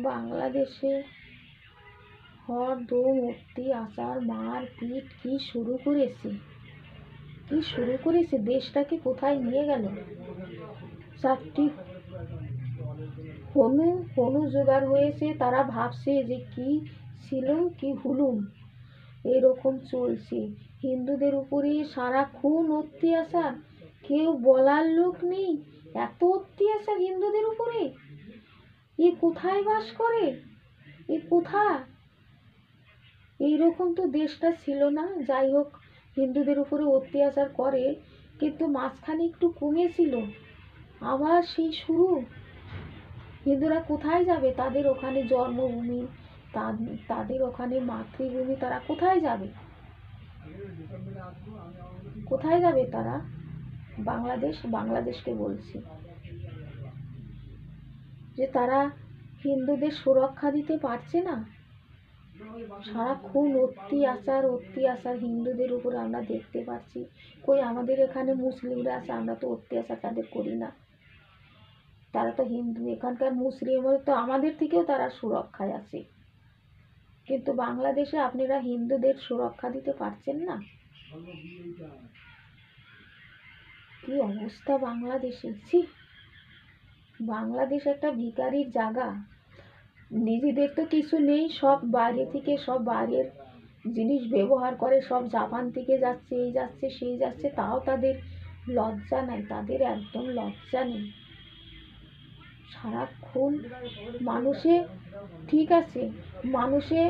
বাংলাদেশে হরদম অত্যাচার মারপিট কি শুরু করেছে দেশটাকে কোথায় নিয়ে গেল। চারটি হনু জোগাড় হয়েছে, তারা ভাবছে যে কি ছিল কি হুলুম, এরকম চলছে। হিন্দুদের উপরে সারাক্ষণ অত্যাচার, কেউ বলার লোক নেই। এত অত্যাচার হিন্দুদের উপরে, এ কোথায় বাস করে, এ কোথায়? এইরকম তো দেশটা ছিল না। যাই হোক, হিন্দুদের উপরে অত্যাচার করে, কিন্তু মাঝখানে একটু কমেছিল, আবার সেই শুরু। হিন্দুরা কোথায় যাবে? তাদের ওখানে জন্মভূমি, তাদের ওখানে মাতৃভূমি, তারা কোথায় যাবে? কোথায় যাবে তারা? বাংলাদেশকে বলছি যে তারা হিন্দুদের সুরক্ষা দিতে পারছে না। সারাক্ষণ অত্যাচার হিন্দুদের উপরে আমরা দেখতে পাচ্ছি। কই আমাদের এখানে মুসলিমরা আছে, আমরা তো অত্যাচার তাদের করি না। তারা তো হিন্দু, এখানকার মুসলিম তো আমাদের থেকেও তারা সুরক্ষায় আছে। কিন্তু বাংলাদেশে আপনারা হিন্দুদের সুরক্ষা দিতে পারছেন না। কি অবস্থা বাংলাদেশে! ছি, বাংলাদেশ একটা ভিখারির জায়গা। নিজেদের তো কিছু নেই, সব বাইরে থেকে, সব বাইরের জিনিস ব্যবহার করে, সব জাপান থেকে যাচ্ছে, এই যাচ্ছে সেই যাচ্ছে, তাও তাদের লজ্জা নাই, তাদের একদম লজ্জা নেই। সারাক্ষণ মানুষে, ঠিক আছে, মানুষে